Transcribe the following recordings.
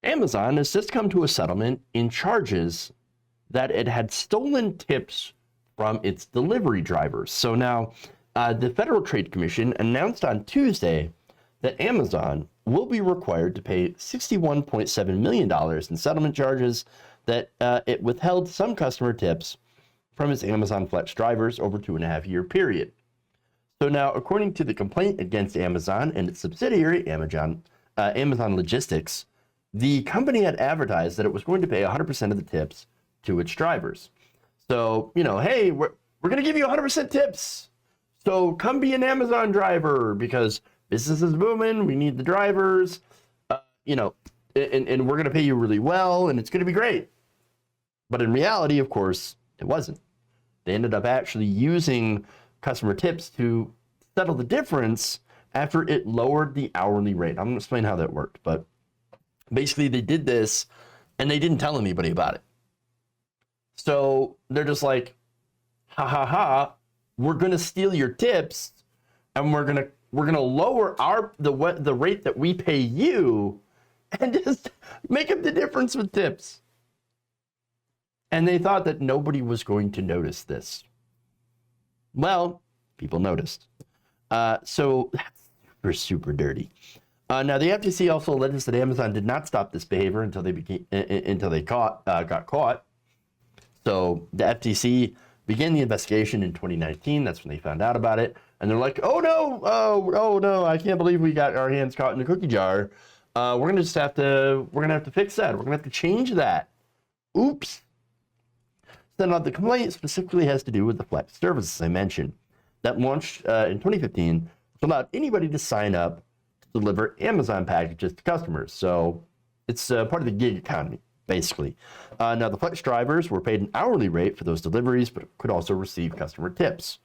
Amazon has just come to a settlement in charges that it had stolen tips from its delivery drivers. So now the Federal Trade Commission announced on Tuesday that Amazon will be required to pay $61.7 million in settlement charges that it withheld some customer tips from its Amazon Flex drivers over a 2.5-year period. So now, according to the complaint against Amazon and its subsidiary, Amazon Logistics, the company had advertised that it was going to pay 100% of the tips to its drivers. So, hey, we're going to give you 100% tips. So come be an Amazon driver because business is booming. We need the drivers, and we're going to pay you really well and it's going to be great. But in reality, of course, it wasn't. They ended up actually using customer tips to settle the difference after it lowered the hourly rate. I'm going to explain how that worked, but basically they did this and they didn't tell anybody about it. So they're just like, ha ha ha, we're going to steal your tips and we're going to lower the rate that we pay you and just make up the difference with tips. And they thought that nobody was going to notice this. Well, people noticed. So that's super dirty. Now, the FTC also alleges that Amazon did not stop this behavior until they got caught. So the FTC began the investigation in 2019. That's when they found out about it. And they're like, oh no, I can't believe we got our hands caught in the cookie jar. We're gonna have to fix that. We're gonna have to change that. Oops. So now the complaint specifically has to do with the Flex services I mentioned that launched in 2015, which allowed anybody to sign up to deliver Amazon packages to customers. So it's part of the gig economy, basically. Now the Flex drivers were paid an hourly rate for those deliveries, but could also receive customer tips.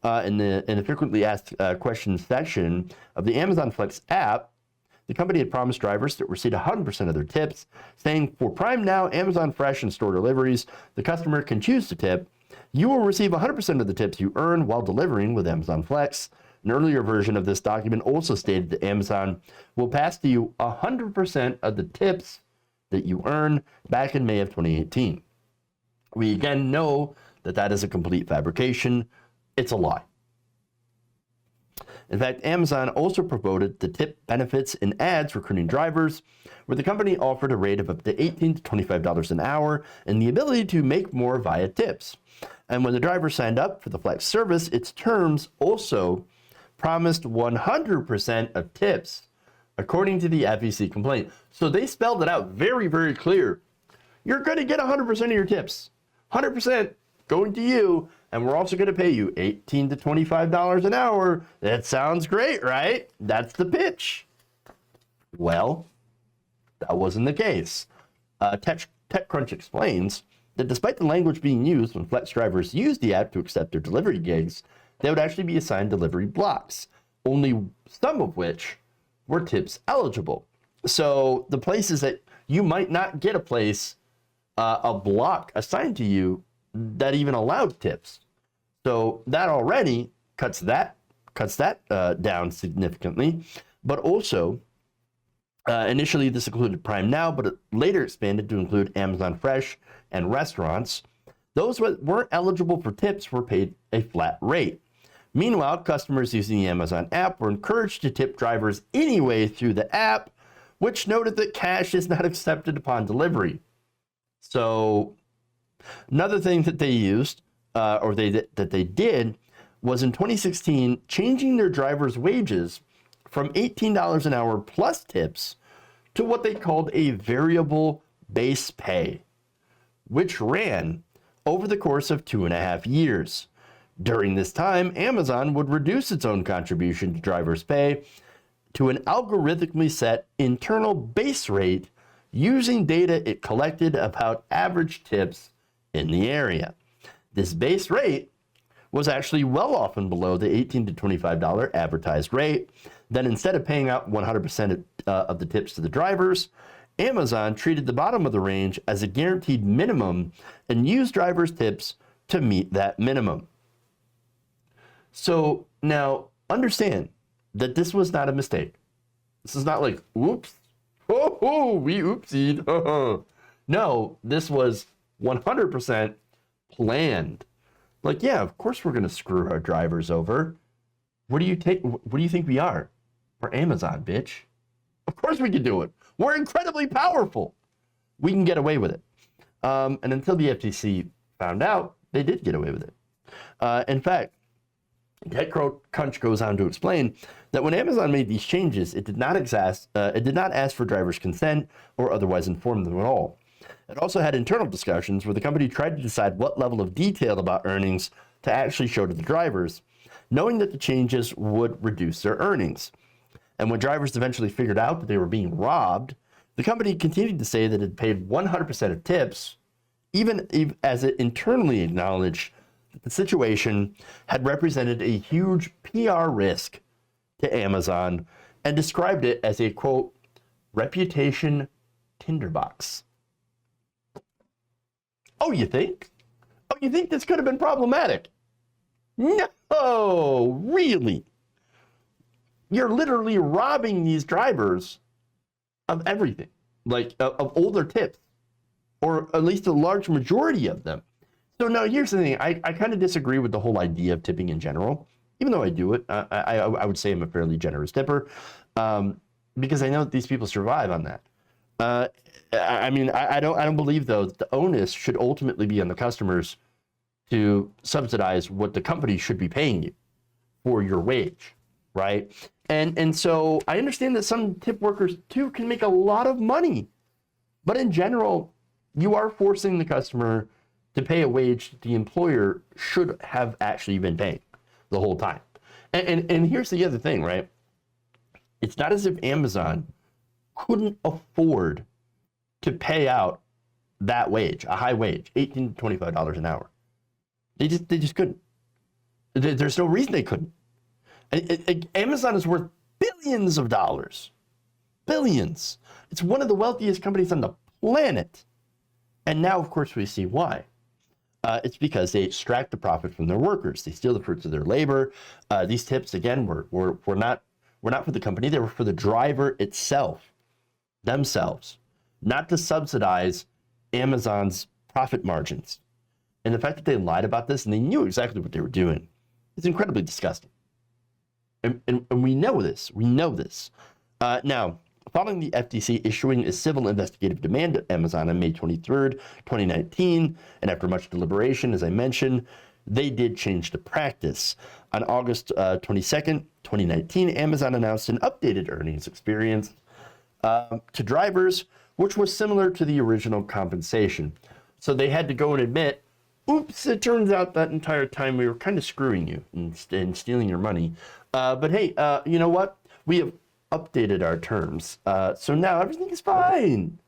In the frequently asked questions section of the Amazon Flex app, the company had promised drivers to receive 100% of their tips, saying, for Prime Now, Amazon Fresh, and store deliveries, the customer can choose to tip. You will receive 100% of the tips you earn while delivering with Amazon Flex. An earlier version of this document also stated that Amazon will pass to you 100% of the tips that you earn back in May of 2018. We again know that that is a complete fabrication. It's a lie. In fact, Amazon also promoted the tip benefits in ads recruiting drivers, where the company offered a rate of up to $18 to $25 an hour and the ability to make more via tips. And when the driver signed up for the Flex service, its terms also promised 100% of tips, according to the FEC complaint. So they spelled it out very, very clear. You're going to get 100% of your tips. 100% going to you, and we're also going to pay you $18 to $25 an hour. That sounds great, right? That's the pitch. Well, that wasn't the case. TechCrunch explains that despite the language being used when Flex drivers use the app to accept their delivery gigs, they would actually be assigned delivery blocks, only some of which were tips eligible. So the places that you might not get a block assigned to you that even allowed tips. So that already cuts that down significantly. But also, initially this included Prime Now, but it later expanded to include Amazon Fresh and restaurants. Those that weren't eligible for tips were paid a flat rate. Meanwhile, customers using the Amazon app were encouraged to tip drivers anyway through the app, which noted that cash is not accepted upon delivery. So another thing that they used, that they did, was in 2016 changing their drivers' wages from $18 an hour plus tips to what they called a variable base pay, which ran over the course of 2.5 years. During this time, Amazon would reduce its own contribution to drivers' pay to an algorithmically set internal base rate using data it collected about average tips in the area. This base rate was actually well off and below the $18 to $25 advertised rate. Then instead of paying out 100% of the tips to the drivers, Amazon treated the bottom of the range as a guaranteed minimum and used drivers' tips to meet that minimum. So now understand that this was not a mistake. This is not like, oops, oh, we oopsied. No, this was 100% planned. Like, yeah, of course we're going to screw our drivers over. What do you think we are? We're Amazon, bitch. Of course we can do it. We're incredibly powerful. We can get away with it. And until the FTC found out, they did get away with it. In fact, TechCrunch goes on to explain that when Amazon made these changes, it did not ask for drivers' consent or otherwise inform them at all. It also had internal discussions where the company tried to decide what level of detail about earnings to actually show to the drivers, knowing that the changes would reduce their earnings. And when drivers eventually figured out that they were being robbed, the company continued to say that it paid 100% of tips, even as it internally acknowledged that the situation had represented a huge PR risk to Amazon and described it as a, quote, reputation tinderbox. Oh, you think? Oh, you think this could have been problematic? No, really. You're literally robbing these drivers of everything, like of all their tips, or at least a large majority of them. So now here's the thing. I kind of disagree with the whole idea of tipping in general, even though I do it. I would say I'm a fairly generous tipper because I know that these people survive on that. I mean, I don't believe, though, that the onus should ultimately be on the customers to subsidize what the company should be paying you for your wage, right? And so I understand that some tip workers, too, can make a lot of money. But in general, you are forcing the customer to pay a wage that the employer should have actually been paying the whole time. And here's the other thing, right? It's not as if Amazon couldn't afford to pay out that wage, a high wage, $18 to $25 an hour. They just couldn't. There's no reason they couldn't. Amazon is worth billions of dollars. Billions. It's one of the wealthiest companies on the planet. And now, of course, we see why. It's because they extract the profit from their workers. They steal the fruits of their labor. These tips, again, were not for the company. They were for the driver itself, themselves, not to subsidize Amazon's profit margins. And the fact that they lied about this and they knew exactly what they were doing is incredibly disgusting. And we know this. We know this. Now, following the FTC issuing a civil investigative demand at Amazon on May 23rd, 2019, and after much deliberation, as I mentioned, they did change the practice. On August 22nd, 2019, Amazon announced an updated earnings experience to drivers, which was similar to the original compensation. So they had to go and admit, oops, it turns out that entire time we were kind of screwing you and stealing your money. But hey, you know what? We have updated our terms. So now everything is fine.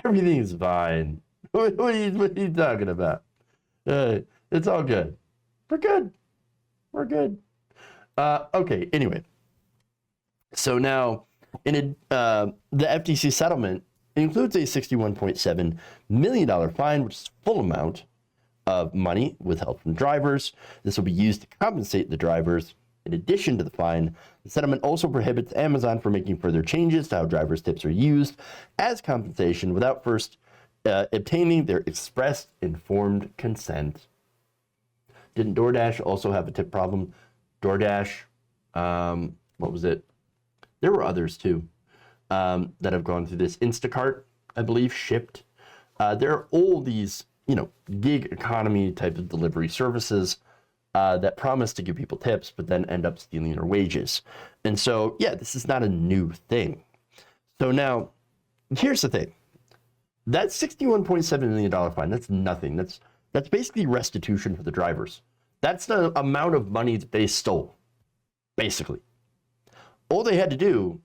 Everything is fine. What are you talking about? It's all good. We're good. We're good. Okay, anyway. So now, the FTC settlement includes a $61.7 million fine, which is full amount of money withheld from drivers. This will be used to compensate the drivers. In addition to the fine, the settlement also prohibits Amazon from making further changes to how drivers' tips are used as compensation without first obtaining their express informed consent. Didn't DoorDash also have a tip problem? DoorDash, what was it? There were others too that have gone through this. Instacart, I believe, shipped. There are all these, gig economy type of delivery services that promise to give people tips, but then end up stealing their wages. And so, yeah, this is not a new thing. So now, here's the thing. That $61.7 million fine, that's nothing. That's basically restitution for the drivers. That's the amount of money that they stole, basically. All they had to do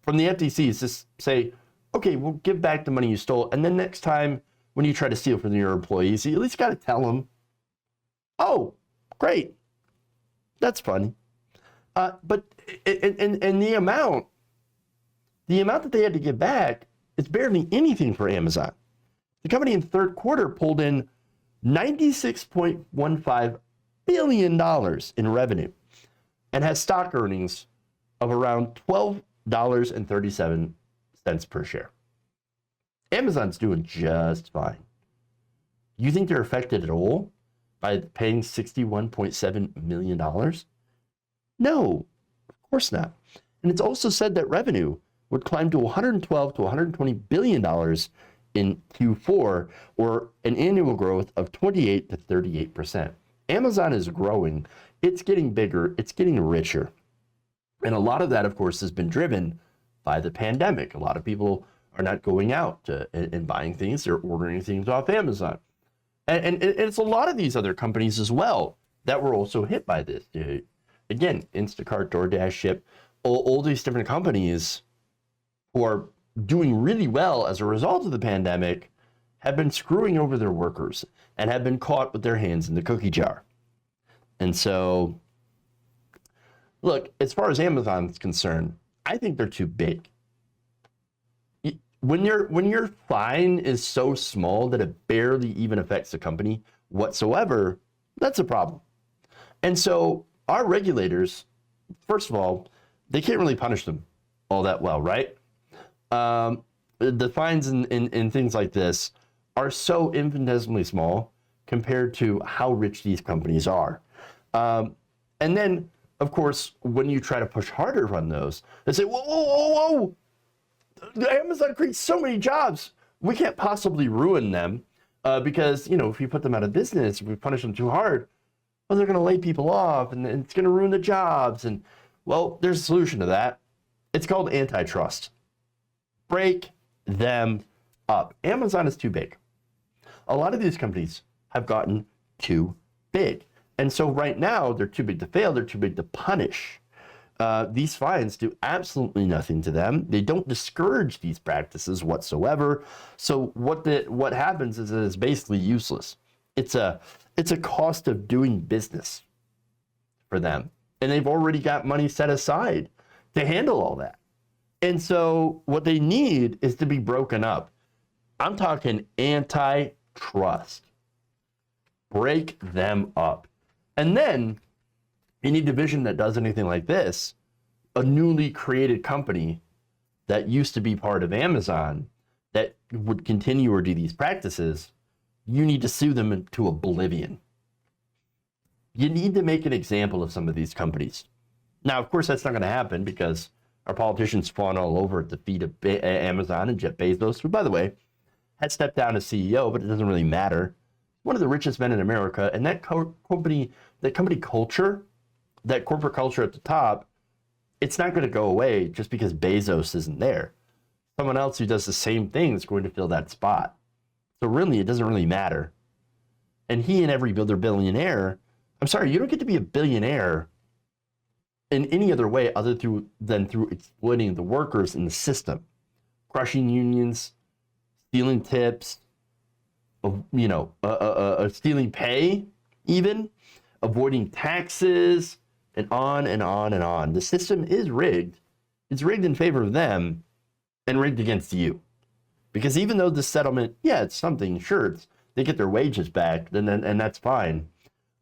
from the FTC is just say, okay, we'll give back the money you stole, and then next time when you try to steal from your employees, you at least got to tell them, oh, great, that's funny. But the amount that they had to give back is barely anything for Amazon. The company in the third quarter pulled in $96.15 billion in revenue and has stock earnings of around $12.37 cents per share. Amazon's doing just fine. You think they're affected at all by paying $61.7 million? No, of course not. And it's also said that revenue would climb to $112 to $120 billion in Q4, or an annual growth of 28 to 38%. Amazon is growing. It's getting bigger. It's getting richer. And a lot of that, of course, has been driven by the pandemic. A lot of people are not going out and buying things. They're ordering things off Amazon. And it's a lot of these other companies as well that were also hit by this. Again, Instacart, DoorDash, Ship, all these different companies who are doing really well as a result of the pandemic have been screwing over their workers and have been caught with their hands in the cookie jar. And so, look, as far as Amazon's concerned, I think they're too big. When your fine is so small that it barely even affects the company whatsoever, that's a problem. And so our regulators, first of all, they can't really punish them all that well, right? The fines in things like this are so infinitesimally small compared to how rich these companies are. And then, of course, when you try to push harder on those, they say, whoa, whoa, whoa, whoa. Amazon creates so many jobs. We can't possibly ruin them because, if we put them out of business, if we punish them too hard, well, they're going to lay people off and it's going to ruin the jobs. And, well, there's a solution to that. It's called antitrust. Break them up. Amazon is too big. A lot of these companies have gotten too big. And so right now, they're too big to fail. They're too big to punish. These fines do absolutely nothing to them. They don't discourage these practices whatsoever. So what happens is it is basically useless. It's a cost of doing business for them. And they've already got money set aside to handle all that. And so what they need is to be broken up. I'm talking antitrust. Break them up. And then any division that does anything like this, a newly created company that used to be part of Amazon that would continue or do these practices, you need to sue them into oblivion. You need to make an example of some of these companies. Now, of course, that's not going to happen because our politicians fawn all over at the feet of Amazon and Jeff Bezos, who, by the way, had stepped down as CEO, but it doesn't really matter. One of the richest men in America, and that company culture, that corporate culture at the top, it's not going to go away just because Bezos isn't there. Someone else who does the same thing is going to fill that spot. So really, it doesn't really matter. And he and every other billionaire, I'm sorry, you don't get to be a billionaire in any other way other than through exploiting the workers in the system, crushing unions, stealing tips, stealing pay, even avoiding taxes, and on and on and on. The system is rigged. It's rigged in favor of them and rigged against you. Because even though the settlement, it's something, sure, they get their wages back, and that's fine.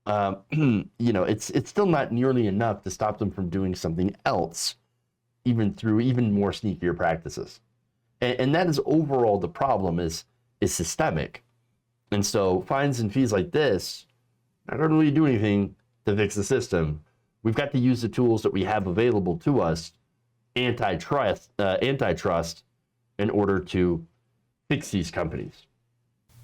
It's still not nearly enough to stop them from doing something else, even through even more sneakier practices. And that is overall the problem is systemic. And so fines and fees like this not going to really do anything to fix the system. We've got to use the tools that we have available to us, antitrust, in order to fix these companies.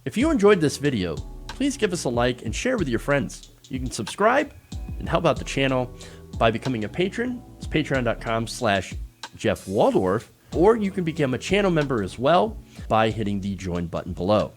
If you enjoyed this video, please give us a like and share with your friends. You can subscribe and help out the channel by becoming a patron. It's patreon.com/Jeff Waldorf, or you can become a channel member as well by hitting the join button below.